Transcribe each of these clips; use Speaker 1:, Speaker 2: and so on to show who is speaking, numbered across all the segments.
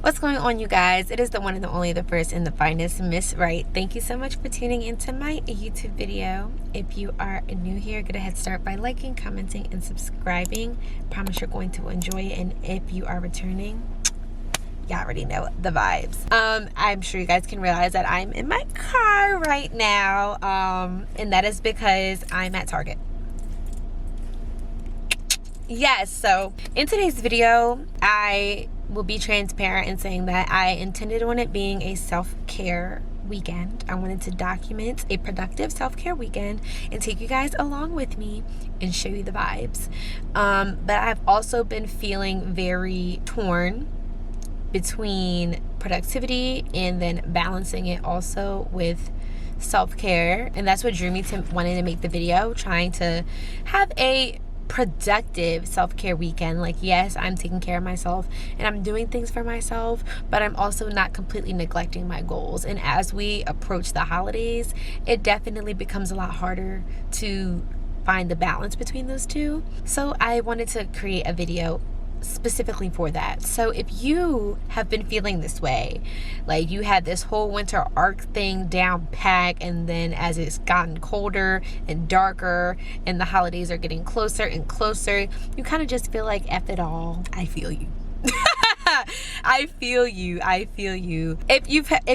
Speaker 1: What's going on, you guys? It is the one and the only, the first and the finest, Miss Wright. Thank you so much for tuning into my YouTube video. If you are new here, go ahead, start by liking, commenting, and subscribing. Promise you're going to enjoy it. And if you are returning, y'all already know the vibes. I'm sure you guys can realize that I'm in my car right now, and that is because I'm at Target. Yes, so in today's video, I will be transparent in saying that I intended on it being a self-care weekend. I wanted to document a productive self-care weekend and take you guys along with me and show you the vibes. But I've also been feeling very torn between productivity and then balancing it also with self-care, and that's what drew me to wanting to make the video, trying to have a productive self-care weekend. Like, yes, I'm taking care of myself and I'm doing things for myself, but I'm also not completely neglecting my goals. And as we approach the holidays, it definitely becomes a lot harder to find the balance between those two. So I wanted to create a video specifically for that. So if you have been feeling this way, like you had this whole winter arc thing down pack, and then as it's gotten colder and darker and the holidays are getting closer and closer, you kind of just feel like F it all. I feel you. I feel you. If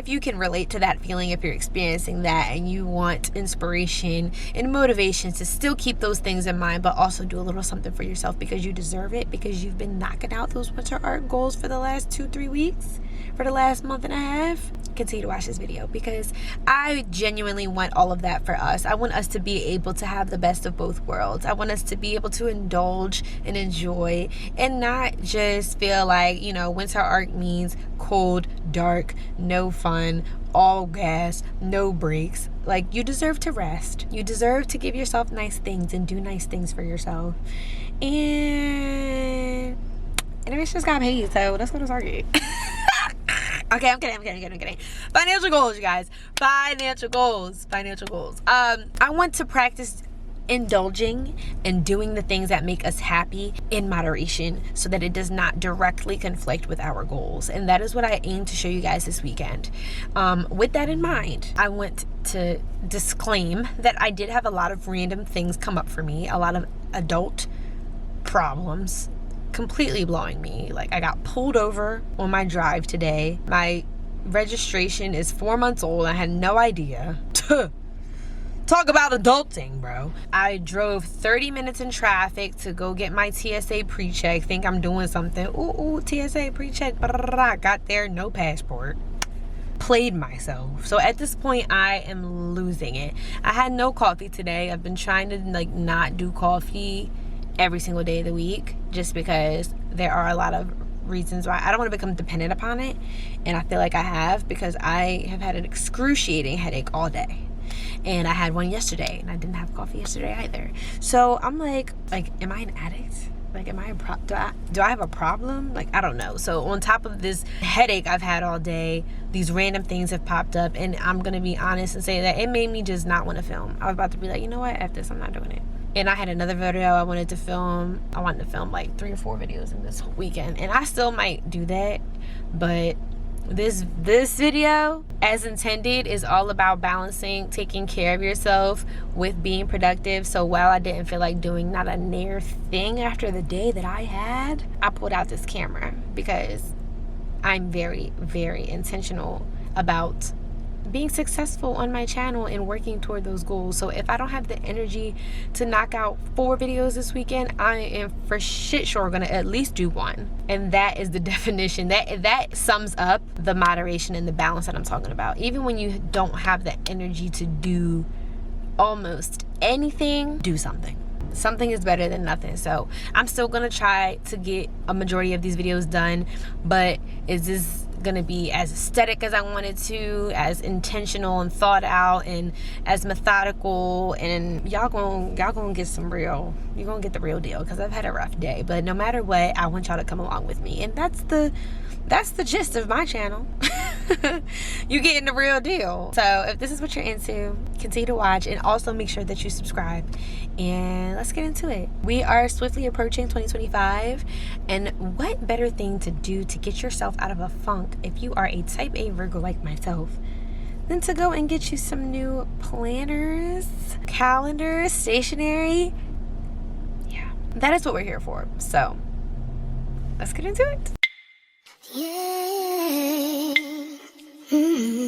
Speaker 1: you can relate to that feeling, if you're experiencing that and you want inspiration and motivation to still keep those things in mind, but also do a little something for yourself because you deserve it, because you've been knocking out those winter art goals for the last 2-3 weeks, for the last month and a half, continue to watch this video, because I genuinely want all of that for us. I want us to be able to have the best of both worlds. I want us to be able to indulge and enjoy and not just feel like, you know, winter art means cold, dark, no fun, all gas, no breaks. Like, you deserve to rest. You deserve to give yourself nice things and do nice things for yourself. And it's just got paid, so let's go to Target. Okay, I'm kidding. Financial goals, you guys. Financial goals. I want to practice indulging and doing the things that make us happy in moderation so that it does not directly conflict with our goals. And that is what I aim to show you guys this weekend. With that in mind, I want to disclaim that I did have a lot of random things come up for me, a lot of adult problems completely blowing me. Like, I got pulled over on my drive today. My registration is 4 months old. I had no idea. Talk about adulting, bro. I drove 30 minutes in traffic to go get my TSA pre-check. Think I'm doing something. Ooh, TSA pre-check. Got there, no passport. Played myself. So at this point, I am losing it. I had no coffee today. I've been trying to not do coffee every single day of the week, just because there are a lot of reasons why I don't want to become dependent upon it, and I feel like I have, because I have had an excruciating headache all day, and I had one yesterday, and I didn't have coffee yesterday either. So I'm like am I an addict? Like, am I do I have a problem? Like, I don't know. So on top of this headache I've had all day, these random things have popped up, and I'm gonna be honest and say that it made me just not want to film. I was about to be like, you know what, F this, I'm not doing it. And I had another video I wanted to film. I wanted to film like 3 or 4 videos in this weekend, and I still might do that. But this video, as intended, is all about balancing taking care of yourself with being productive. So while I didn't feel like doing not a near thing after the day that I had, I pulled out this camera because I'm very, very intentional about being successful on my channel and working toward those goals. So if I don't have the energy to knock out 4 videos this weekend, I am for shit sure gonna at least do 1. And that is the definition. That sums up the moderation and the balance that I'm talking about. Even when you don't have the energy to do almost anything, do something. Something is better than nothing. So I'm still gonna try to get a majority of these videos done, but is this gonna be as aesthetic as I wanted to, as intentional and thought out, and as methodical? And y'all gonna get some real, you're gonna get the real deal, because I've had a rough day. But no matter what, I want y'all to come along with me, and that's the gist of my channel. You getting the real deal. So if this is what you're into, continue to watch, and also make sure that you subscribe, and let's get into it. We are swiftly approaching 2025, and what better thing to do to get yourself out of a funk if you are a type A Virgo like myself than to go and get you some new planners, calendars, stationery. Yeah, that is what we're here for. So let's get into it. Yay. Mm-hmm.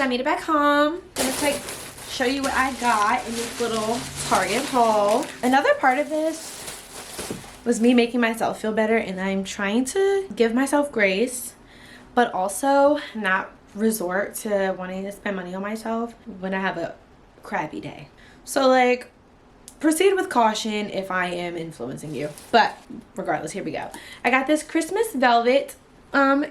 Speaker 1: I made it back home. I'm gonna quick show you what I got in this little Target haul. Another part of this was me making myself feel better, and I'm trying to give myself grace, but also not resort to wanting to spend money on myself when I have a crappy day. So like, proceed with caution if I am influencing you. But regardless, here we go. I got this Christmas velvet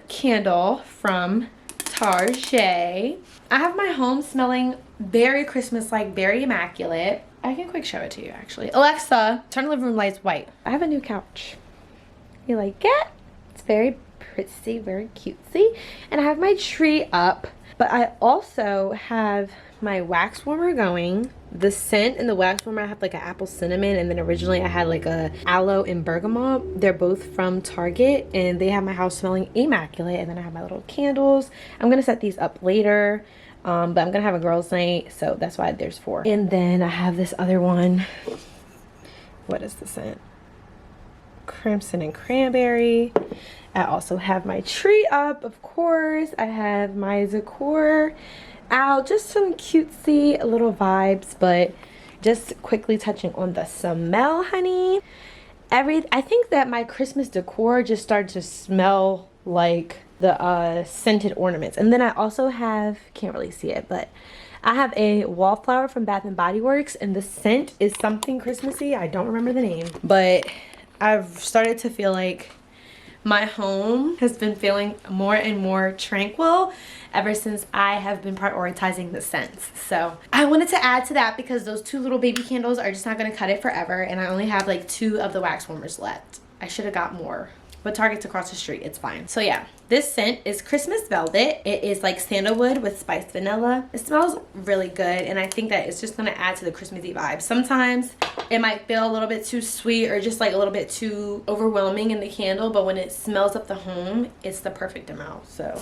Speaker 1: candle from Target. I have my home smelling very Christmas-like, very immaculate. I can quick show it to you actually. Alexa, turn the living room lights white. I have a new couch. You like it? It's very pretty, very cutesy. And I have my tree up, but I also have my wax warmer going. The scent in the wax warmer, I have like an apple cinnamon, and then originally I had like a aloe and bergamot. They're both from Target, and they have my house smelling immaculate. And then I have my little candles. I'm gonna set these up later, but I'm gonna have a girls' night, so that's why there's 4. And then I have this other one. What is the scent? Crimson and cranberry. I also have my tree up, of course. I have my decor out, just some cutesy little vibes, but just quickly touching on the smell, honey. I think that my Christmas decor just started to smell like the scented ornaments. And then I also have, can't really see it, but I have a wallflower from Bath and Body Works, and the scent is something Christmassy. I don't remember the name, but I've started to feel like my home has been feeling more and more tranquil ever since I have been prioritizing the scents. So I wanted to add to that because those 2 little baby candles are just not going to cut it forever, and I only have like 2 of the wax warmers left. I should have got more, but Target's across the street, it's fine. So yeah, this scent is Christmas Velvet. It is like sandalwood with spiced vanilla. It smells really good, and I think that it's just going to add to the Christmassy vibe. Sometimes it might feel a little bit too sweet or just like a little bit too overwhelming in the candle, but when it smells up the home, it's the perfect amount. So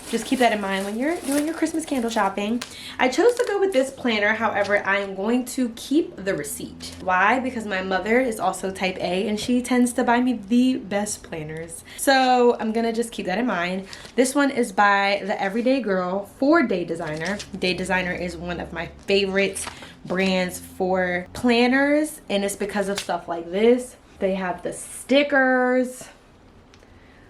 Speaker 1: just keep that in mind when you're doing your Christmas candle shopping. I chose to go with this planner. However, I am going to keep the receipt. Why? Because my mother is also type A, and she tends to buy me the best planners. So I'm gonna just keep that in mind. This one is by the Everyday Girl for Day Designer. Day Designer is one of my favorite brands for planners, and it's because of stuff like this. They have the stickers.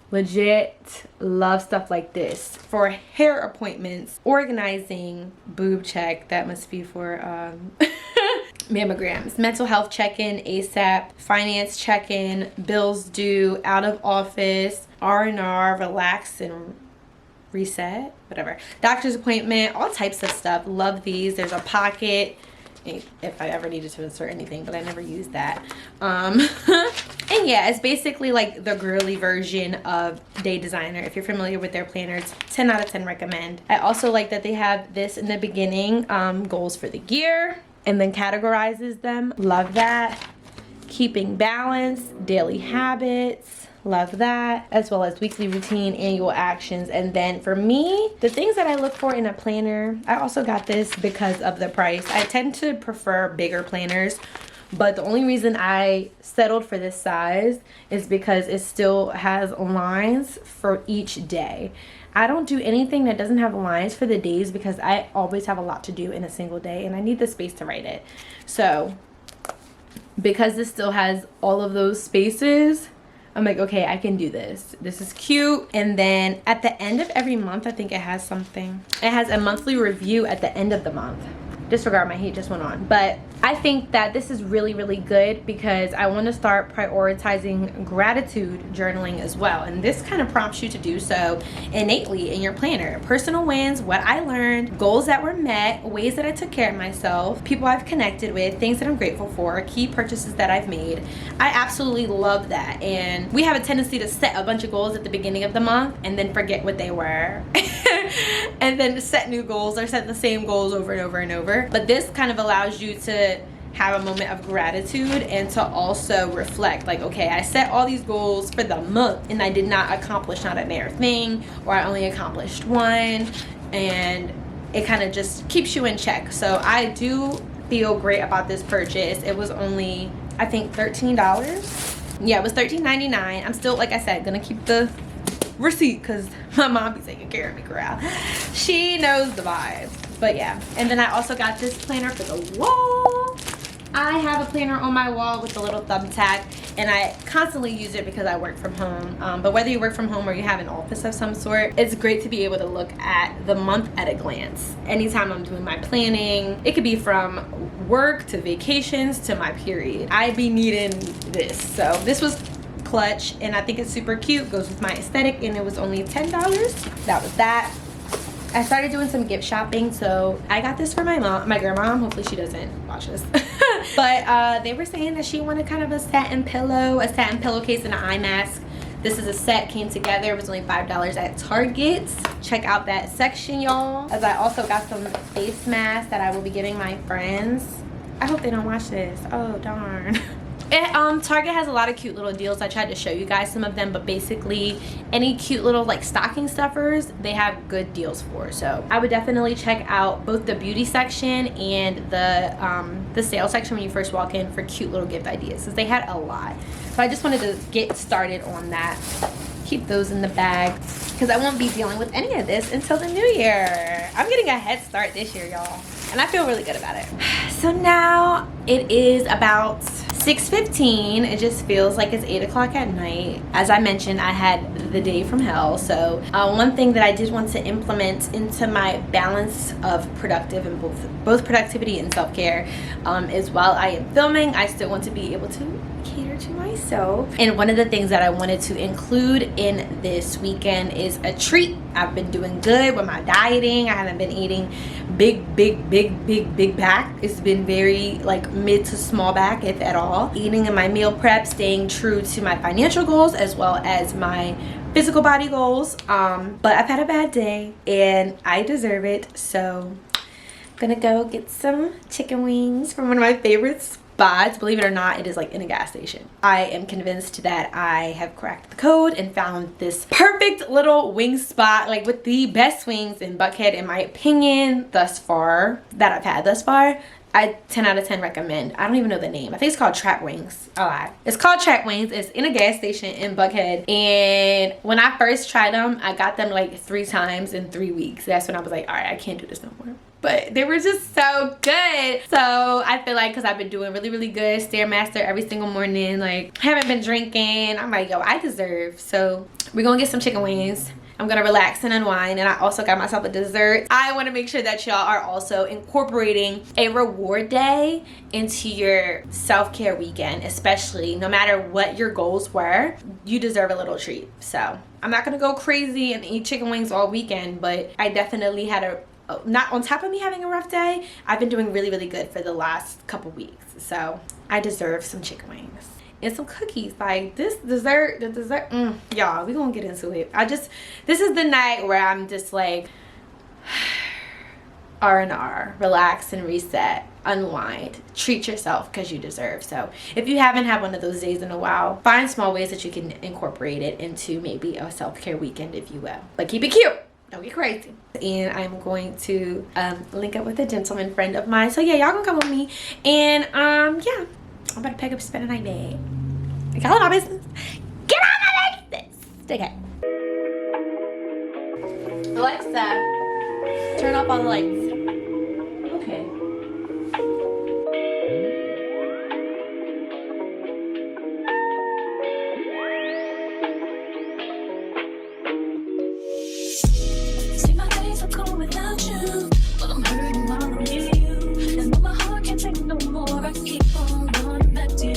Speaker 1: Legit love stuff like this for hair appointments, organizing, boob check, that must be for mammograms, mental health check-in, ASAP, finance check-in, bills due, out of office, R&R, relax and reset, whatever, doctor's appointment, all types of stuff. Love these. There's a pocket if I ever needed to insert anything, but I never used that. And yeah, it's basically like the girly version of Day Designer. If you're familiar with their planners, 10 out of 10 recommend. I also like that they have this in the beginning, goals for the year, and then categorizes them. Love that. Keeping balance, daily habits. Love that, as well as weekly routine, annual actions. And then for me, the things that I look for in a planner, I also got this because of the price. I tend to prefer bigger planners but the only reason I settled for this size is because it still has lines for each day. I don't do anything that doesn't have lines for the days because I always have a lot to do in a single day and I need the space to write it. So because this still has all of those spaces, I'm like, okay, I can do this. This is cute. And then at the end of every month, I think it has something. It has a monthly review at the end of the month. Disregard, my heat just went on. But I think that this is really, really good because I want to start prioritizing gratitude journaling as well. And this kind of prompts you to do so innately in your planner. Personal wins, what I learned, goals that were met, ways that I took care of myself, people I've connected with, things that I'm grateful for, key purchases that I've made. I absolutely love that. And we have a tendency to set a bunch of goals at the beginning of the month and then forget what they were. And then set new goals or set the same goals over and over and over. But this kind of allows you to have a moment of gratitude and to also reflect, like, okay, I set all these goals for the month and I did not accomplish not a bare thing, or I only accomplished one, and it kind of just keeps you in check. So I do feel great about this purchase. It was only, I think, $13. Yeah, it was $13.99. I'm still, like I said, gonna keep the receipt because my mom be taking care of me, girl. She knows the vibe. But yeah, and then I also got this planner for the wall. I have a planner on my wall with a little thumbtack, and I constantly use it because I work from home. But whether you work from home or you have an office of some sort, it's great to be able to look at the month at a glance. Anytime I'm doing my planning, it could be from work to vacations to my period, I be needing this. So this was clutch, and I think it's super cute, goes with my aesthetic, and it was only $10. That was that. I started doing some gift shopping, so I got this for my mom, my grandma. Hopefully she doesn't watch this. But they were saying that she wanted kind of a satin pillowcase and an eye mask. This is a set, came together. It was only $5 at Target. Check out that section, y'all. As I also got some face masks that I will be giving my friends. I hope they don't watch this. Oh, darn. Target has a lot of cute little deals. I tried to show you guys some of them, but basically any cute little like stocking stuffers, they have good deals for. So I would definitely check out both the beauty section and the sale section when you first walk in for cute little gift ideas, because they had a lot. So I just wanted to get started on that. Keep those in the bag because I won't be dealing with any of this until the new year. I'm getting a head start this year, y'all, and I feel really good about it. So now it is about 6:15. It just feels like it's 8 o'clock at night. As I mentioned, I had the day from hell. So one thing that I did want to implement into my balance of productive and both productivity and self-care is while I am filming, I still want to be able to cater to myself. And one of the things that I wanted to include in this weekend is a treat. I've been doing good with my dieting. I haven't been eating big back. It's been very like mid to small back, if at all. Eating in my meal prep, staying true to my financial goals as well as my physical body goals. But I've had a bad day and I deserve it. So I'm gonna go get some chicken wings from one of my favorite spots. Believe it or not, it is like in a gas station. I am convinced that I have cracked the code and found this perfect little wing spot, like with the best wings in Buckhead in my opinion thus far, that I've had thus far. I 10 out of 10 recommend. I don't even know the name. I think it's called Trap Wings. I lied. It's called Trap Wings. It's in a gas station in Buckhead. And when I first tried them, I got them like 3 times in 3 weeks. That's when I was like, all right, I can't do this no more. But they were just so good. So I feel like because I've been doing really good Stairmaster every single morning, like haven't been drinking, I'm like, yo, I deserve. So we're gonna get some chicken wings. I'm gonna relax and unwind, and I also got myself a dessert. I want to make sure that y'all are also incorporating a reward day into your self-care weekend, especially no matter what your goals were, you deserve a little treat. So I'm not gonna go crazy and eat chicken wings all weekend, but I definitely had not on top of me having a rough day, I've been doing really good for the last couple weeks. So I deserve some chicken wings and some cookies. Like this dessert, y'all, we gonna get into it. This is the night where I'm just like R&R, relax and reset, unwind, treat yourself because you deserve. So if you haven't had one of those days in a while, find small ways that you can incorporate it into maybe a self-care weekend, if you will, but keep it cute. Don't get crazy. And I'm going to link up with a gentleman friend of mine. So yeah, y'all gonna come with me. And yeah, I'm about to pick up, spend the night bed. Get out of my business. Get out of my business. Okay. Alexa, turn off all the lights. Okay.
Speaker 2: See, my days are cold without you, but I'm hurting while I'm near you. And though my heart can't take no more, I keep on running back to you.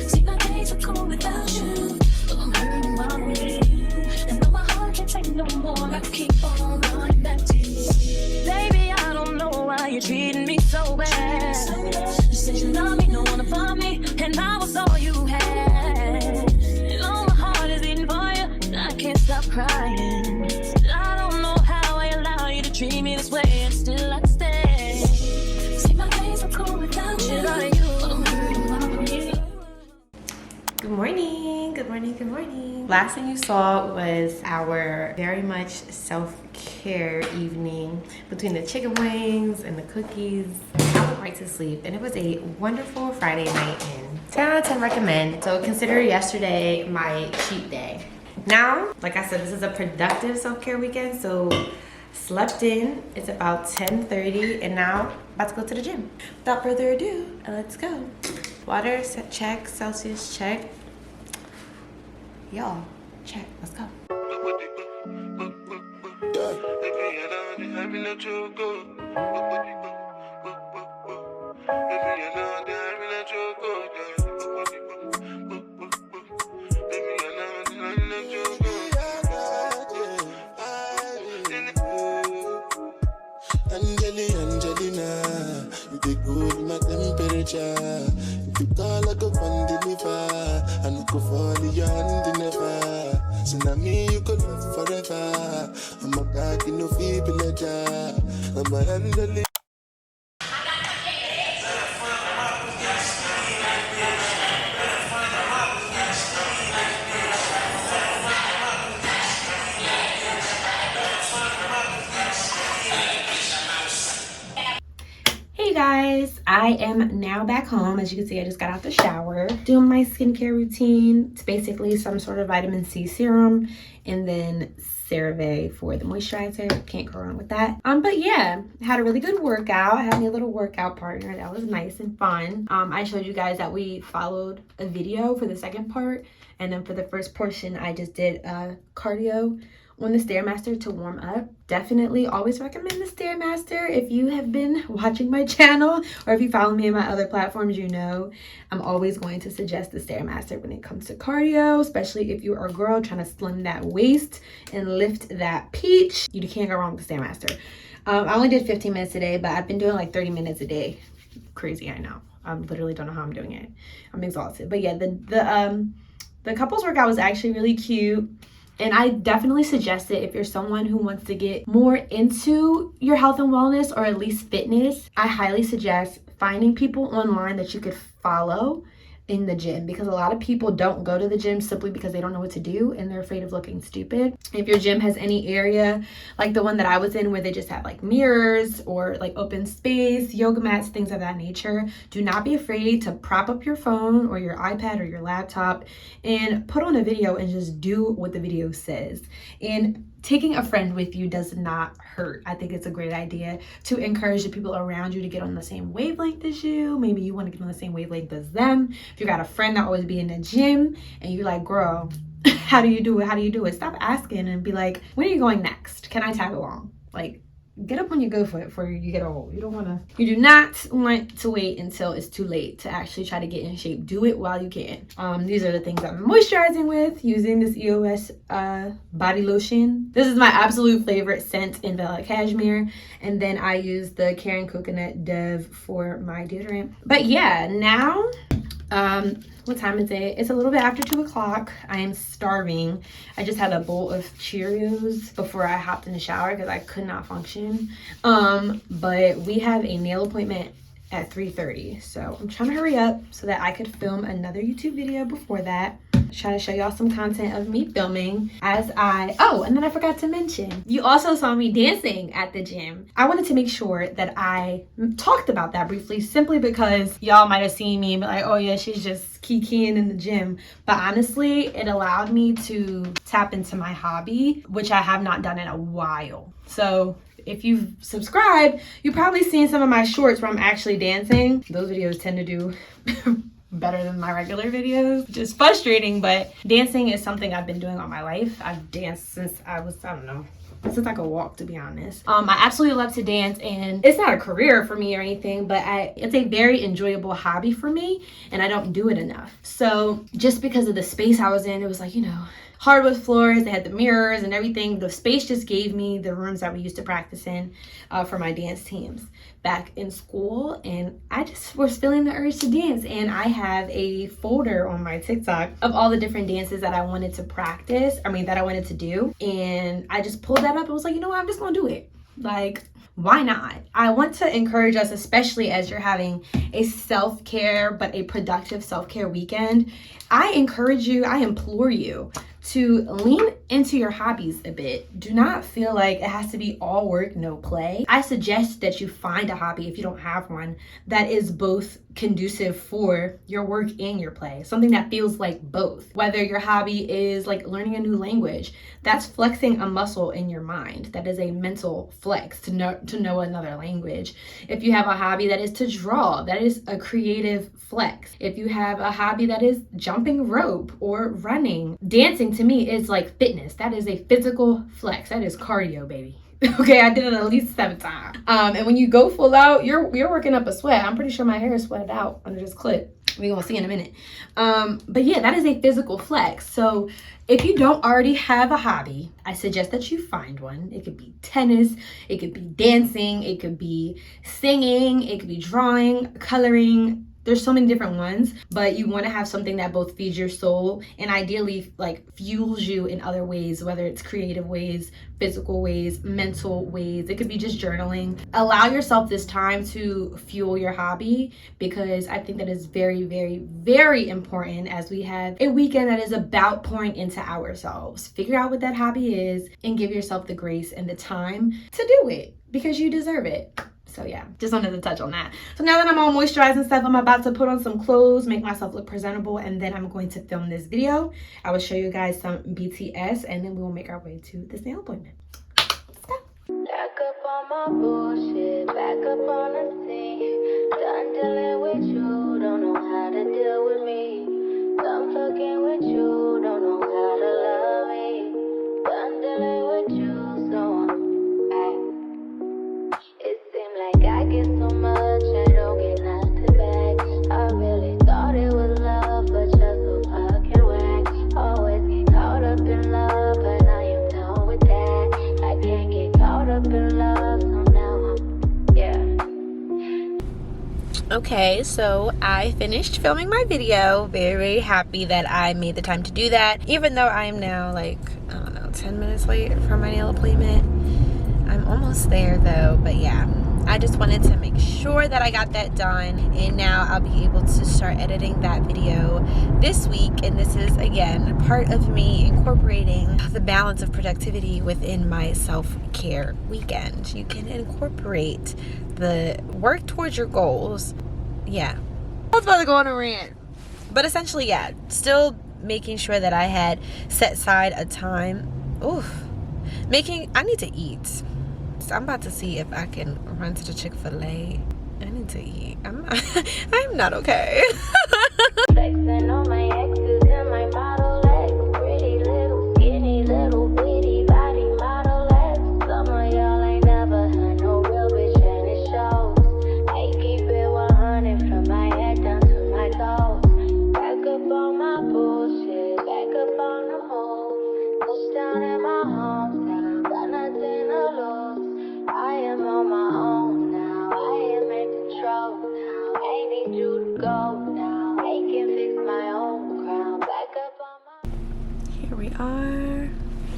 Speaker 2: See, my days are cold without you, but I'm hurting while I'm near you. And though my heart can't take no more, I keep on running back to you. Baby, I don't know why you're treating me so bad. You said you love me, no one above me, and I was all you had. And all my heart is beating for you, and I can't stop crying. I don't know how I allow you to treat me this way, and still I stay. See, my days are cold without you, but I'm hurting while I'm near you.
Speaker 1: Good morning, good morning, good morning. Last thing you saw was our very much self-care evening between the chicken wings and the cookies. I went right to sleep and it was a wonderful Friday night in. 10 out of 10 recommend. So consider yesterday my cheat day. Now, like I said, this is a productive self-care weekend, so slept in. It's about 10:30 and now about to go to the gym. Without further ado, let's go. Water check, Celsius check. Y'all, check, let's go.
Speaker 3: Angelina, you take good my temperature. If you call, I go and deliver. And I go fall in your hand never. So now me, you could love forever. I'm a cock in no feeble letter. I'm a Angelina.
Speaker 1: Hey guys, I am now back home. As you can see, I just got out the shower, doing my skincare routine. It's basically some sort of vitamin C serum and then CeraVe for the moisturizer. Can't go wrong with that. But yeah, had a really good workout. I had me a little workout partner. That was nice and fun. I showed you guys that we followed a video for the second part, and then for the first portion, I just did cardio on the Stairmaster to warm up. Definitely always recommend the Stairmaster. If you have been watching my channel or if you follow me in my other platforms, you know I'm always going to suggest the Stairmaster when it comes to cardio, especially if you are a girl trying to slim that waist and lift that peach. You can't go wrong with the Stairmaster. I only did 15 minutes a day, but I've been doing like 30 minutes a day. Crazy, I know. I literally don't know how I'm doing it. I'm exhausted. But yeah, the couples workout was actually really cute. And I definitely suggest it if you're someone who wants to get more into your health and wellness, or at least fitness. I highly suggest finding people online that you could follow in the gym, because a lot of people don't go to the gym simply because they don't know what to do and they're afraid of looking stupid. If your gym has any area like the one that I was in where they just have like mirrors or like open space, yoga mats, things of that nature, do not be afraid to prop up your phone or your iPad or your laptop and put on a video and just do what the video says. And taking a friend with you does not hurt. I think it's a great idea to encourage the people around you to get on the same wavelength as you. Maybe you want to get on the same wavelength as them. If you got a friend that always be in the gym and you're like, girl, how do you do it? How do you do it? Stop asking and be like, when are you going next? Can I tag along? Like, get up when you go for it before you get old. You do not want to wait until it's too late to actually try to get in shape. Do it while you can. These are the things I'm moisturizing with, using this EOS body lotion. This is my absolute favorite scent in Velvet Cashmere. And then I use the Karen Coconut Dove for my deodorant. But yeah, now what time is it? It's a little bit after 2 o'clock. I am starving. I just had a bowl of Cheerios before I hopped in the shower because I could not function. But we have a nail appointment at 3:30, so I'm trying to hurry up so that I could film another YouTube video before that. try to show y'all some content of me filming as oh, and then I forgot to mention, you also saw me dancing at the gym. I wanted to make sure that I talked about that briefly, simply because y'all might have seen me and be like, oh yeah, she's just kikiing in the gym. But honestly, it allowed me to tap into my hobby, which I have not done in a while. So if you've subscribed, you've probably seen some of my shorts where I'm actually dancing. Those videos tend to do better than my regular videos, which is frustrating, but dancing is something I've been doing all my life. I've danced since I was, I don't know, since I could walk, to be honest. I absolutely love to dance, and it's not a career for me or anything, but it's a very enjoyable hobby for me, and I don't do it enough. So just because of the space I was in, it was like, you know, hardwood floors, they had the mirrors and everything. The space just gave me the rooms that we used to practice in for my dance teams back in school, and I just was feeling the urge to dance. And I have a folder on my TikTok of all the different dances that I wanted to practice, that I wanted to do, and I just pulled that up and was like, you know what, I'm just gonna do it. Like, why not? I want to encourage us, especially as you're having a self-care, but a productive self-care weekend. I encourage you, I implore you to lean into your hobbies a bit. Do not feel like it has to be all work, no play. I suggest that you find a hobby, if you don't have one, that is both conducive for your work and your play. Something that feels like both. Whether your hobby is like learning a new language, that's flexing a muscle in your mind. That is a mental flex to know another language. If you have a hobby that is to draw, that is a creative flex. If you have a hobby that is jumping rope or running, dancing to me is like fitness. That is a physical flex. That is cardio, baby. Okay, I did it at least 7 times. And when you go full out, you're working up a sweat. I'm pretty sure my hair is sweated out under this clip. We're gonna see in a minute. But yeah, that is a physical flex. So if you don't already have a hobby, I suggest that you find one. It could be tennis, it could be dancing, it could be singing, it could be drawing, coloring. There's so many different ones, but you want to have something that both feeds your soul and ideally like fuels you in other ways, whether it's creative ways, physical ways, mental ways. It could be just journaling. Allow yourself this time to fuel your hobby, because I think that is very, very, very important as we have a weekend that is about pouring into ourselves. Figure out what that hobby is and give yourself the grace and the time to do it, because you deserve it. So yeah, just wanted to touch on that. So now that I'm all moisturized and stuff, I'm about to put on some clothes, make myself look presentable, and then I'm going to film this video. I will show you guys some BTS, and then we will make our way to this nail appointment. Let's go.
Speaker 4: Back up on my bullshit, back up on the scene. Done dealing with you, don't know how to deal with me. Done fucking with you, don't know how to love me. Done dealing with you, so I'm back. It seemed like I get so much, I don't get nothing back. I really thought it was love, but you're so fucking whack. Always get caught up in love, but I am done with that. I can't get caught up in love, so now I'm, yeah.
Speaker 1: Okay, so I finished filming my video. Very, very happy that I made the time to do that, even though I am now like, I don't know, 10 minutes late for my nail appointment. I'm almost there though, but yeah, I just wanted to make sure that I got that done, and now I'll be able to start editing that video this week. And this is again part of me incorporating the balance of productivity within my self-care weekend. You can incorporate the work towards your goals. Yeah, I was about to go on a rant, but essentially, yeah, still making sure that I had set aside a time. I need to eat. I'm about to see if I can run to the Chick-fil-A. I need to eat. I'm not okay.
Speaker 4: Flexing on my exes and my model legs. Pretty little, skinny, little bitty body model legs. Some of y'all ain't never had no real bitch, and it shows. I keep it 100 from my head down to my toes. Back up on my bullshit, back up on the move. Touchdown in my hometown, got nothing to lose. I am on my own now, I am in control now. I need you to go now, I can fix my own crown. Back up on my...
Speaker 1: Here we are.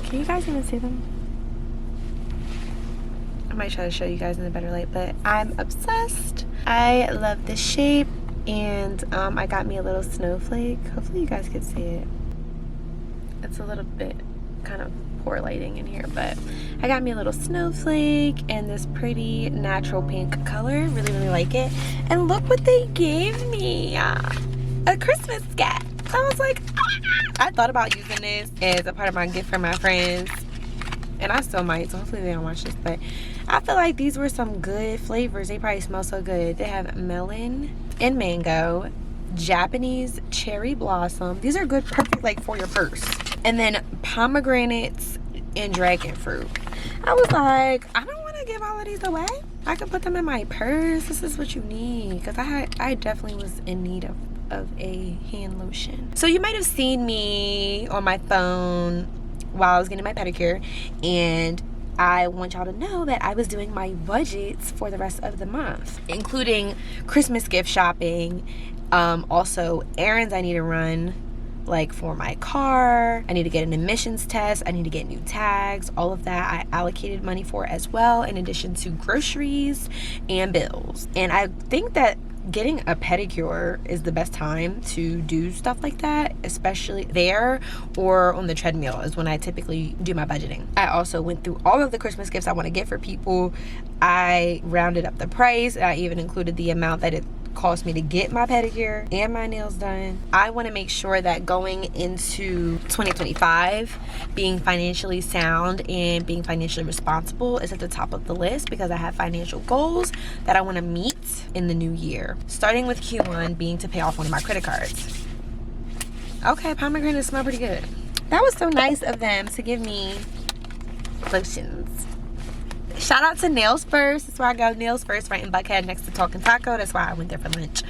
Speaker 1: Can you guys even see them? I might try to show you guys in a better light, but I'm obsessed. I love the shape, and I got me a little snowflake. Hopefully you guys can see it. it's a little bit kind of poor lighting in here, but I got me a little snowflake and this pretty natural pink color. Really like it. And look what they gave me, a Christmas gift. I was like, I thought about using this as a part of my gift for my friends, and I still might, so hopefully they don't watch this, but I feel like these were some good flavors. They probably smell so good. They have melon and mango, Japanese cherry blossom. These are good, perfect like for your purse. And then pomegranates and dragon fruit. I was like, I don't want to give all of these away. I could put them in my purse. This is what you need, because I definitely was in need of a hand lotion. So you might have seen me on my phone while I was getting my pedicure, and I want y'all to know that I was doing my budgets for the rest of the month, including Christmas gift shopping, also errands I need to run, like for my car. I need to get an emissions test. I need to get new tags. All of that I allocated money for as well, in addition to groceries and bills. And I think that getting a pedicure is the best time to do stuff like that, especially there or on the treadmill is when I typically do my budgeting. I also went through all of the Christmas gifts I want to get for people. I rounded up the price. I even included the amount that it cost me to get my pedicure and my nails done. I want to make sure that going into 2025, being financially sound and being financially responsible is at the top of the list, because I have financial goals that I want to meet in the new year, starting with Q1 being to pay off one of my credit cards. Okay, pomegranates smell pretty good. That was so nice of them to give me lotions. Shout out to Nails First. That's where I go. Nails First, right in Buckhead next to Talking Taco. That's why I went there for lunch.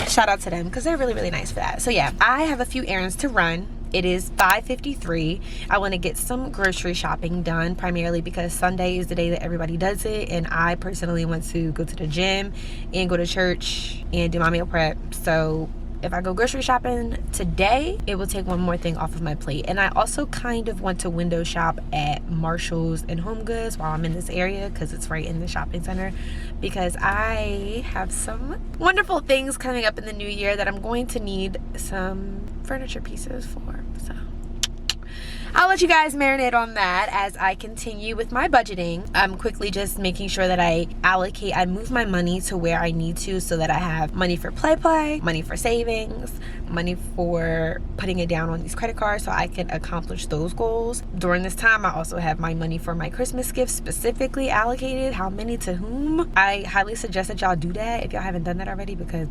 Speaker 1: Shout out to them because they're really nice for that. So yeah, I have a few errands to run. It is 5:53. I want to get some grocery shopping done, primarily because Sunday is the day that everybody does it, and I personally want to go to the gym and go to church and do my meal prep. So if I go grocery shopping today, it will take one more thing off of my plate. And I also kind of want to window shop at Marshall's and Home Goods while I'm in this area, because it's right in the shopping center, because I have some wonderful things coming up in the new year that I'm going to need some furniture pieces for. So I'll let you guys marinate on that as I continue with my budgeting. I'm quickly just making sure that I move my money to where I need to, so that I have money for play, money for savings, money for putting it down on these credit cards so I can accomplish those goals. During this time, I also have my money for my Christmas gifts specifically allocated. How many to whom? I highly suggest that y'all do that if y'all haven't done that already, because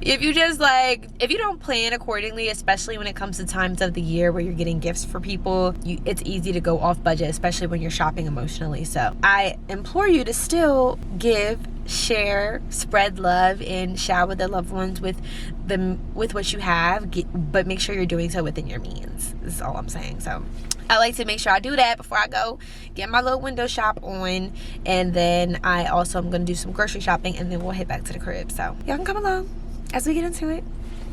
Speaker 1: if you don't plan accordingly, especially when it comes to times of the year where you're getting gifts for people, it's easy to go off budget, especially when you're shopping emotionally. So I implore you to still give, share, spread love, and shower the loved ones with what you have, but make sure you're doing so within your means. This is all I'm saying. So I like to make sure I do that before I go get my little window shop on, and then I also am going to do some grocery shopping, and then we'll head back to the crib. So y'all can come along as we get into it.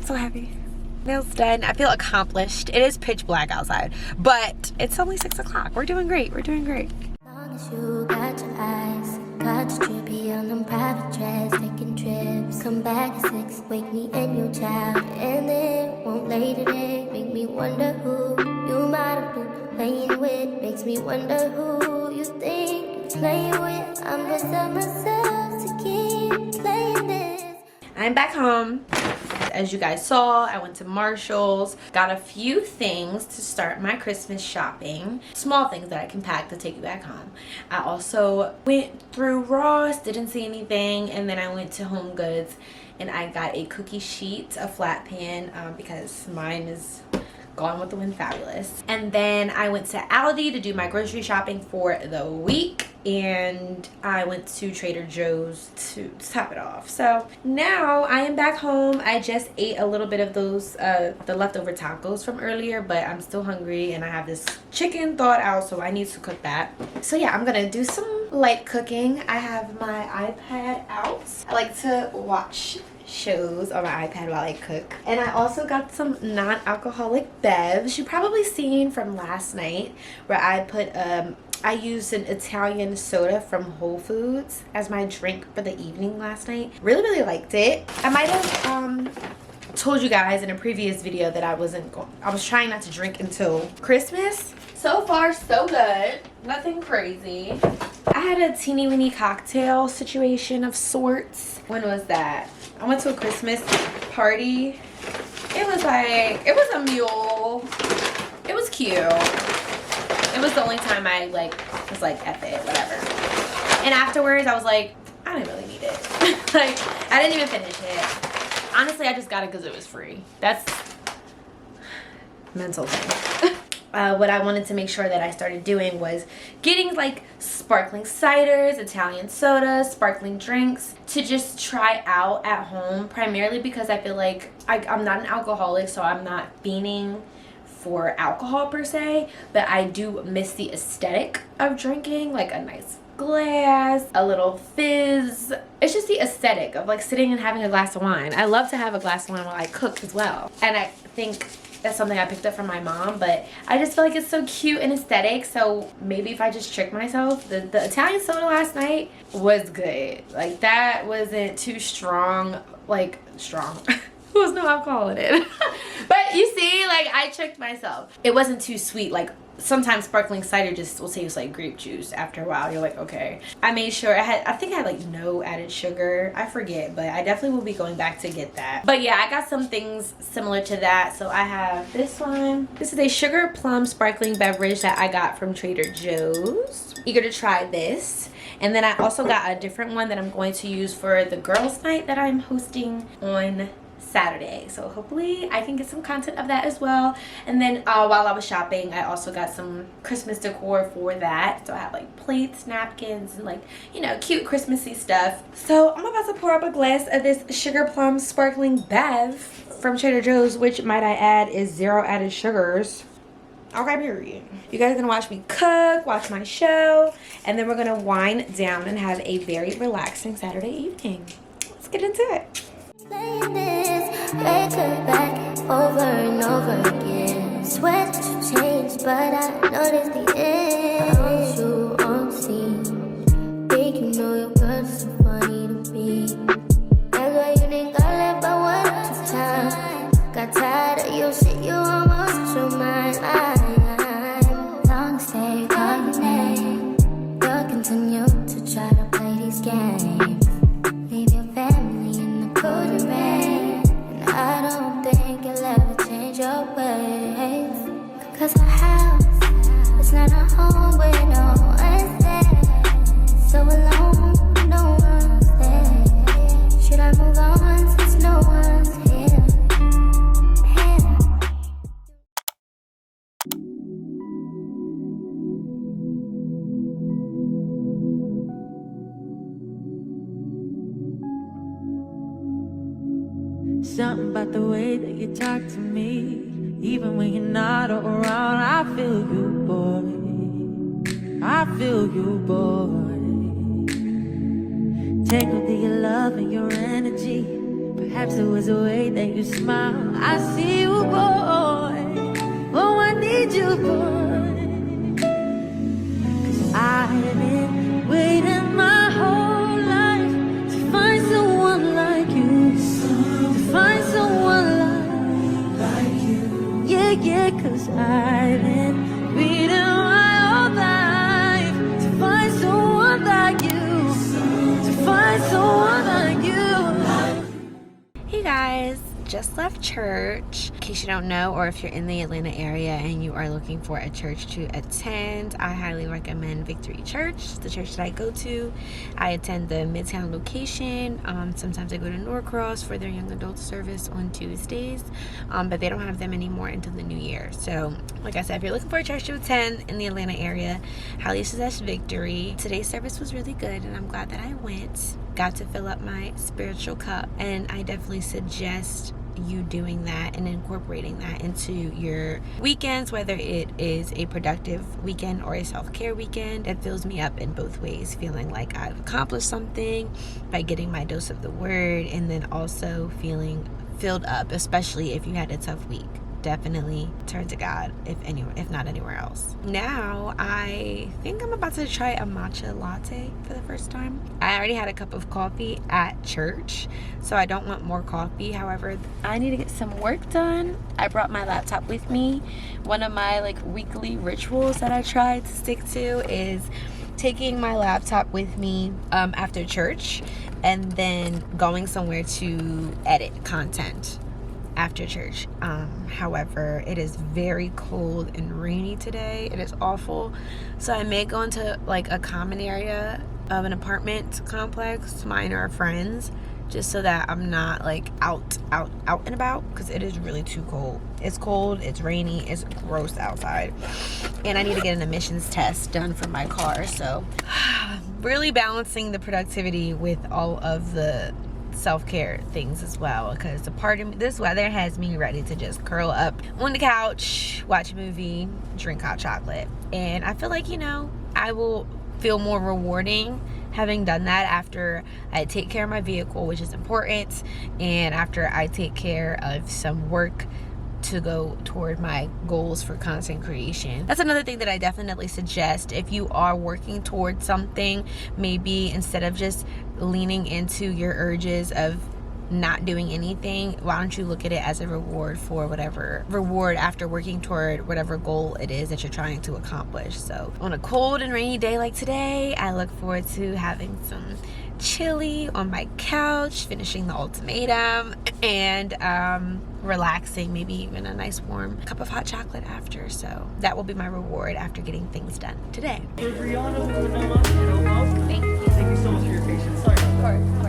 Speaker 1: So happy. Nails done. I feel accomplished. It is pitch black outside, but it's only 6 o'clock. We're doing great. We're doing great.
Speaker 4: Long as you got your eyes, got your trippy on them private jets, taking trips. Come back at 6, wake me and your child, and then won't lay today. Make me wonder who you might have been playing with. Makes me wonder who you think you're playing with. I'm gonna tell myself to keep playing this.
Speaker 1: I'm back home. As you guys saw, I went to Marshall's, got a few things to start my Christmas shopping. Small things that I can pack to take you back home. I also went through Ross, didn't see anything, and then I went to Home Goods and I got a cookie sheet, a flat pan, because mine is Gone with the Wind fabulous. And then I went to Aldi to do my grocery shopping for the week, and I went to Trader Joe's to top it off. So now I am back home. I just ate a little bit of those the leftover tacos from earlier, but I'm still hungry and I have this chicken thawed out, so I need to cook that. So yeah, I'm gonna do some light cooking. I have my iPad out. I like to watch shows on my iPad while I cook. And I also got some non-alcoholic bevs. You probably seen from last night where I put I used an Italian soda from Whole Foods as my drink for the evening last night. Really liked it. I might have told you guys in a previous video that I was trying not to drink until Christmas. So far, so good. Nothing crazy. I had a teeny weeny cocktail situation of sorts. When was that? I went to a Christmas party. It was a mule. It was cute. It was the only time I was like, F it, whatever. And afterwards, I was like, I didn't really need it. Like, I didn't even finish it. Honestly, I just got it because it was free. That's mental thing. What I wanted to make sure that I started doing was getting like sparkling ciders, Italian sodas, sparkling drinks to just try out at home, primarily because I feel like I'm not an alcoholic, so I'm not fiending for alcohol per se, but I do miss the aesthetic of drinking, like a nice glass, a little fizz. It's just the aesthetic of like sitting and having a glass of wine. I love to have a glass of wine while I cook as well, and I think that's something I picked up from my mom, but I just feel like it's so cute and aesthetic. So maybe if I just trick myself, the Italian soda last night was good. Like, that wasn't too strong, like strong. There was no alcohol in it. But you see, like, I tricked myself. It wasn't too sweet. Like, sometimes sparkling cider just will taste like grape juice after a while. You're like, okay. I made sure I think I had like no added sugar. I forget, but I definitely will be going back to get that. But yeah, I got some things similar to that. So I have this one. This is a sugar plum sparkling beverage that I got from Trader Joe's. Eager to try this. And then I also got a different one that I'm going to use for the girls' night that I'm hosting on Saturday. So hopefully I can get some content of that as well. And then while I was shopping, I also got some Christmas decor for that. So I have like plates, napkins, and like, you know, cute Christmassy stuff. So I'm about to pour up a glass of this sugar plum sparkling bev from Trader Joe's, which, might I add, is 0 added sugars. Okay, period. You guys are gonna watch me cook, watch my show, and then we're gonna wind down and have a very relaxing Saturday evening. Let's get into it.
Speaker 4: Playing this record back over and over again. Swear that you changed, but I noticed the end. I want you on scene. Think you know your girl's so funny to me. That's why you think I left by 1 or 2 times. Got tired of your shit, you almost your mind. I'm long stay, call your name. You'll continue to try to play these games. Leave your family in the cold rain, and I don't think you'll ever change your ways. Cause our house is not a home where no one's there. So alone, no one's there. Should I move on since no one's here?
Speaker 5: Something about the way that you talk to me, even when you're not around, I feel you, boy. I feel you, boy. Tangled in your love and your energy. Perhaps it was the way that you smile. I see you, boy. Oh, I need you, boy. 'Cause I've been waiting my whole life to find someone like you. Find someone like you. Yeah, yeah, 'cause I've been waiting my whole life to find someone like you. To find someone like you.
Speaker 1: Hey guys, just left church. In case you don't know, or if you're in the Atlanta area and you are looking for a church to attend, I highly recommend Victory Church, the church that I go to. I attend the Midtown location. Sometimes I go to Norcross for their young adult service on Tuesdays, but they don't have them anymore until the new year. So like I said, if you're looking for a church to attend in the Atlanta area, highly suggest Victory. Today's service was really good, and I'm glad that I went. Got to fill up my spiritual cup, and I definitely suggest you doing that and incorporating that into your weekends, whether it is a productive weekend or a self-care weekend. It fills me up in both ways, feeling like I've accomplished something by getting my dose of the word, and then also feeling filled up, especially if you had a tough week. Definitely turn to God, if not anywhere else. Now I think I'm about to try a matcha latte for the first time. I already had a cup of coffee at church, so I don't want more coffee. However, I need to get some work done. I brought my laptop with me. One of my like weekly rituals that I try to stick to is taking my laptop with me after church and then going somewhere to edit content after church. However, it is very cold and rainy today. It is awful, so I may go into like a common area of an apartment complex, mine or a friend's, just so that I'm not like out and about, because it is really too cold. It's cold, it's rainy, it's gross outside, and I need to get an emissions test done for my car. So really balancing the productivity with all of the self-care things as well, because a part of me, this weather has me ready to just curl up on the couch, watch a movie, drink hot chocolate. And I feel like, you know, I will feel more rewarding having done that after I take care of my vehicle, which is important, and after I take care of some work to go toward my goals for content creation. That's another thing that I definitely suggest. If you are working towards something, maybe instead of just leaning into your urges of not doing anything, why don't you look at it as a reward for whatever reward after working toward whatever goal it is that you're trying to accomplish. So on a cold and rainy day like today, I look forward to having some chili on my couch, finishing the ultimatum, and relaxing, maybe even a nice warm cup of hot chocolate after. So that will be my reward after getting things done today.
Speaker 6: For Brianna, welcome.
Speaker 1: Thank you.
Speaker 6: Thank you so much for your patience. Sorry about that.
Speaker 1: Of course.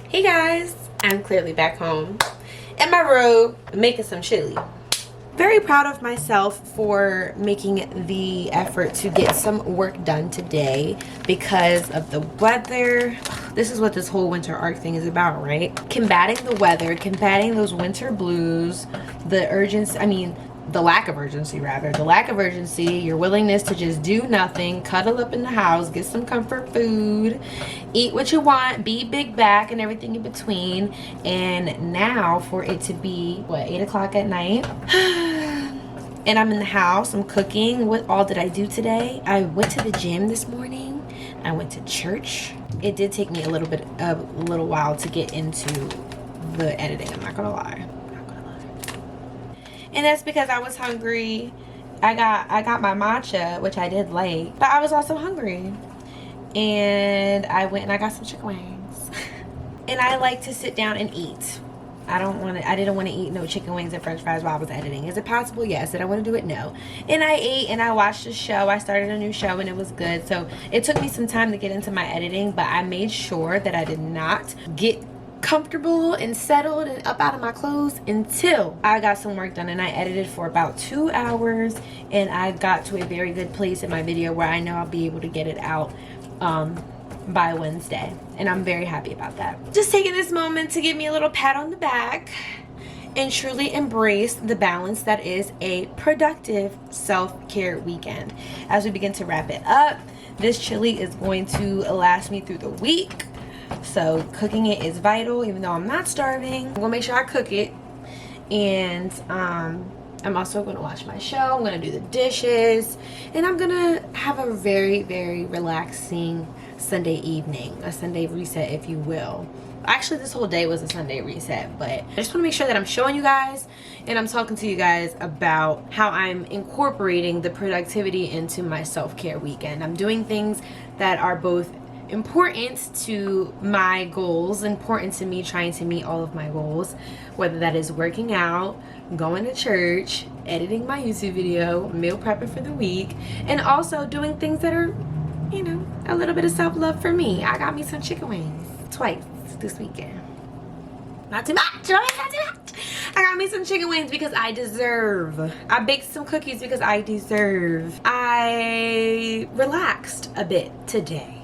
Speaker 1: Hey guys, I'm clearly back home in my robe making some chili. Very proud of myself for making the effort to get some work done today because of the weather. This is what this whole winter arc thing is about, right? Combating the weather, combating those winter blues, the urgency, the lack of urgency, your willingness to just do nothing, cuddle up in the house, get some comfort food, eat what you want, be big back and everything in between. And now for it to be, what, 8 o'clock at night? And I'm in the house, I'm cooking. What all did I do today? I went to the gym this morning. I went to church. It did take me a little while to get into the editing, I'm not gonna lie. And that's because I was hungry. I got my matcha, which I did late, but I was also hungry. And I went and I got some chicken wings. And I like to sit down and eat. I didn't want to eat no chicken wings and french fries while I was editing. Is it possible? Yes. Did I want to do it? No. And I ate and I watched a show. I started a new show and it was good. So it took me some time to get into my editing, but I made sure that I did not get comfortable and settled and up out of my clothes until I got some work done. And I edited for about 2 hours and I got to a very good place in my video where I know I'll be able to get it out by Wednesday, and I'm very happy about that. Just taking this moment to give me a little pat on the back and truly embrace the balance that is a productive self-care weekend. As we begin to wrap it up, this chili is going to last me through the week. So cooking it is vital, even though I'm not starving. I'm gonna make sure I cook it. And I'm also gonna watch my show. I'm gonna do the dishes. And I'm gonna have a very, very relaxing Sunday evening. A Sunday reset, if you will. Actually, this whole day was a Sunday reset, but I just wanna make sure that I'm showing you guys and I'm talking to you guys about how I'm incorporating the productivity into my self-care weekend. I'm doing things that are both important to my goals, important to me trying to meet all of my goals, whether that is working out, going to church, editing my YouTube video, meal prepping for the week, and also doing things that are, you know, a little bit of self-love for me. I got me some chicken wings twice this weekend. Not too much, not too much. I got me some chicken wings because I deserve. I baked some cookies because I deserve. I relaxed a bit today.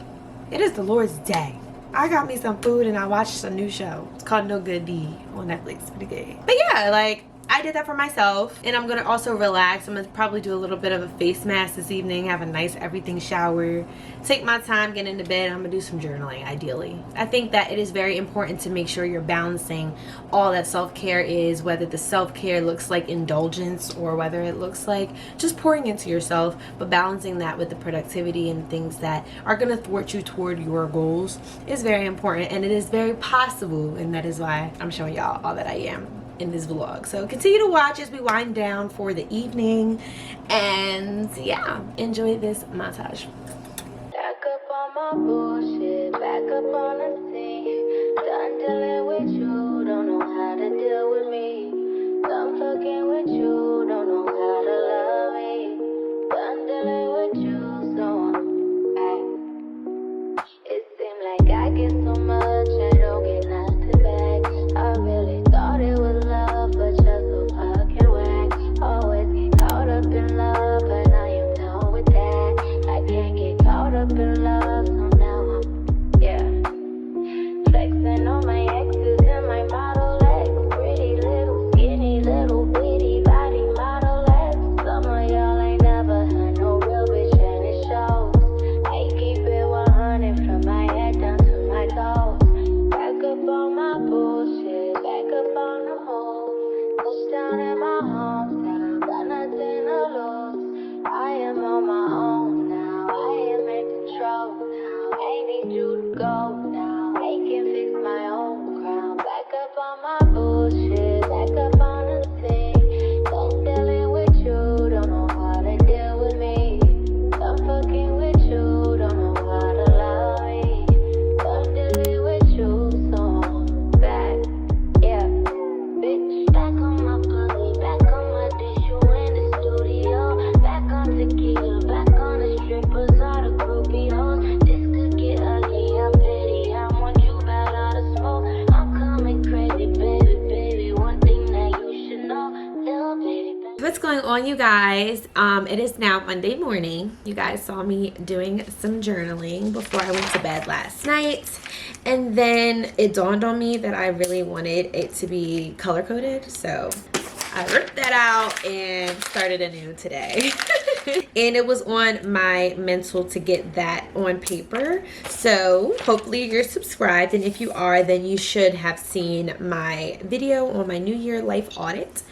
Speaker 1: It is the Lord's day. I got me some food and I watched a new show. It's called No Good Deed on Netflix. Pretty good. But yeah, like, I did that for myself, and I'm gonna also relax. I'm gonna probably do a little bit of a face mask this evening, have a nice everything shower, take my time, get into bed. I'm gonna do some journaling ideally. I think that it is very important to make sure you're balancing all that self-care is, whether the self-care looks like indulgence or whether it looks like just pouring into yourself, but balancing that with the productivity and things that are gonna thwart you toward your goals is very important, and it is very possible, and that is why I'm showing y'all all that I am in this vlog. So continue to watch as we wind down for the evening, and yeah, enjoy this montage.
Speaker 4: Back up on my bullshit, back up on the scene. Done dealing with you, don't know how to deal with me. Done fucking with you, don't know how to love me. Done dealing with you, so I'm back. It seemed like I get so much, I don't get nothing back. I really thought it was love, but you're so fucking whack. Always get caught up in love, but now you're done with that. I can't get caught up in love, so now I'm, yeah, flexing on my exes and my model X. Pretty little, skinny, little bitty body model X. Some of y'all ain't never had no real bitch, and it shows. I keep it 100 from my head down to my toes. Back up on my bullshit, back up on the move. Touchdown in my hometown, got nothing to lose. I am on my own now, I am in control now. I need you to go now, I can fix my own crown. Back up on my bullshit, back up on the scene. Don't dealing with you, don't know how to deal with me. I'm fucking with you, don't know how to love me. I'm dealing with you, so I'm back, yeah, bitch. Back on my pussy, back on my dish, you in the studio. Back on tequila, back on the strippers, all the groupie hoes. This could get ugly, I'm petty, I want you bad out of smoke. I'm coming crazy, baby, baby. One thing that you should know, little baby.
Speaker 1: What's going on, you guys? It is now Monday morning. You guys saw me doing some journaling before I went to bed last night, and then it dawned on me that I really wanted it to be color coded, so I ripped that out and started anew today. And it was on my mental to get that on paper, so hopefully you're subscribed, and if you are, then you should have seen my video on my New Year life audit.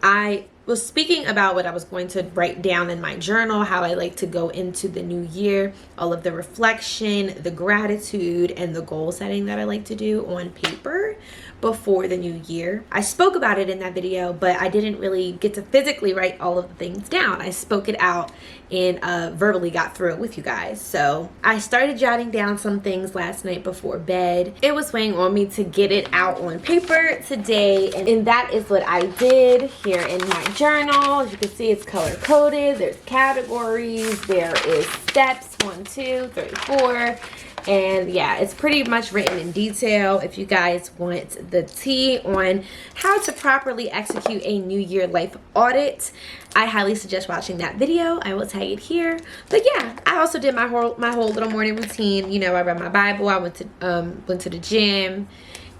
Speaker 1: I was speaking about what I was going to write down in my journal, how I like to go into the new year, all of the reflection, the gratitude, and the goal setting that I like to do on paper before the new year. I spoke about it in that video, but I didn't really get to physically write all of the things down. I spoke it out and verbally got through it with you guys. So I started jotting down some things last night before bed. It was weighing on me to get it out on paper today, and that is what I did here in my journal. As you can see, it's color coded. There's categories, there is steps 1, 2, 3, 4. And yeah, it's pretty much written in detail. If you guys want the tea on how to properly execute a New Year life audit, I highly suggest watching that video. I will tag it here. But yeah, I also did my whole little morning routine. You know, I read my Bible, I went to the gym,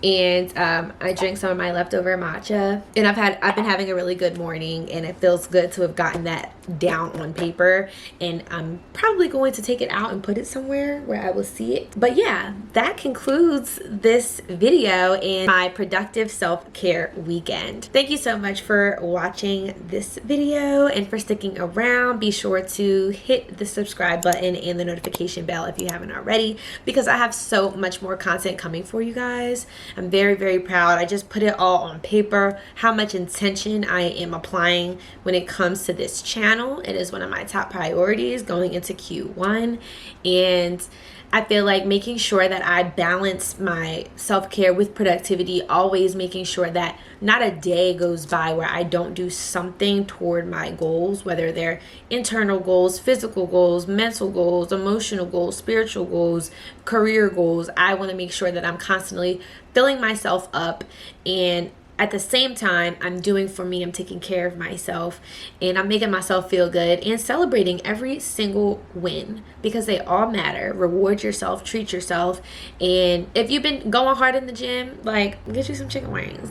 Speaker 1: and I drank some of my leftover matcha, and I've been having a really good morning, and it feels good to have gotten that down on paper, and I'm probably going to take it out and put it somewhere where I will see it. But yeah, that concludes this video and my productive self-care weekend. Thank you so much for watching this video and for sticking around. Be sure to hit the subscribe button and the notification bell if you haven't already, because I have so much more content coming for you guys. I'm very, very proud. I just put it all on paper, how much intention I am applying when it comes to this channel. It is one of my top priorities going into Q1, and I feel like making sure that I balance my self-care with productivity, always making sure that not a day goes by where I don't do something toward my goals, whether they're internal goals, physical goals, mental goals, emotional goals, spiritual goals, career goals. I want to make sure that I'm constantly filling myself up, and at the same time, I'm doing for me, I'm taking care of myself, and I'm making myself feel good and celebrating every single win, because they all matter. Reward yourself, treat yourself, and if you've been going hard in the gym, like, get you some chicken wings.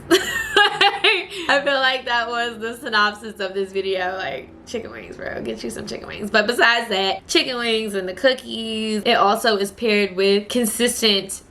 Speaker 1: I feel like that was the synopsis of this video. Like, chicken wings, bro. Get you some chicken wings. But besides that, chicken wings and the cookies, it also is paired with consistent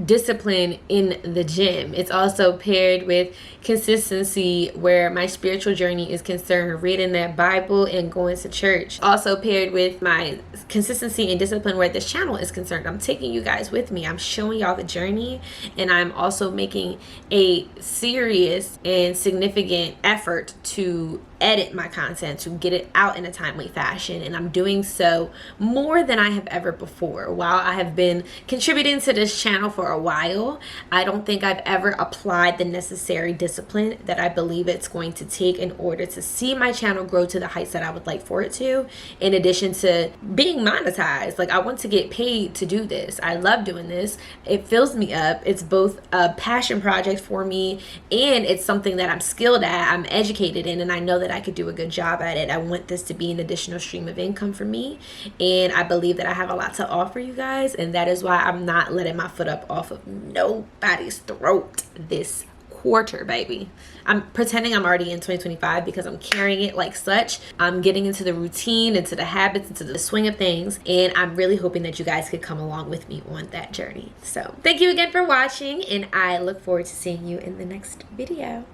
Speaker 1: discipline in the gym. It's also paired with consistency where my spiritual journey is concerned, reading that Bible and going to church. Also paired with my consistency and discipline where this channel is concerned. I'm taking you guys with me. I'm showing y'all the journey, and I'm also making a serious and significant effort to edit my content, to get it out in a timely fashion, and I'm doing so more than I have ever before. While I have been contributing to this channel for a while, I don't think I've ever applied the necessary discipline that I believe it's going to take in order to see my channel grow to the heights that I would like for it to, in addition to being monetized. Like, I want to get paid to do this. I love doing this. It fills me up. It's both a passion project for me, and it's something that I'm skilled at, I'm educated in, and I know that I could do a good job at it. I want this to be an additional stream of income for me, and I believe that I have a lot to offer you guys, and that is why I'm not letting my foot up off of nobody's throat this quarter, baby. I'm pretending I'm already in 2025 because I'm carrying it like such. I'm getting into the routine, into the habits, into the swing of things, and I'm really hoping that you guys could come along with me on that journey. So thank you again for watching, and I look forward to seeing you in the next video.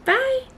Speaker 1: Bye.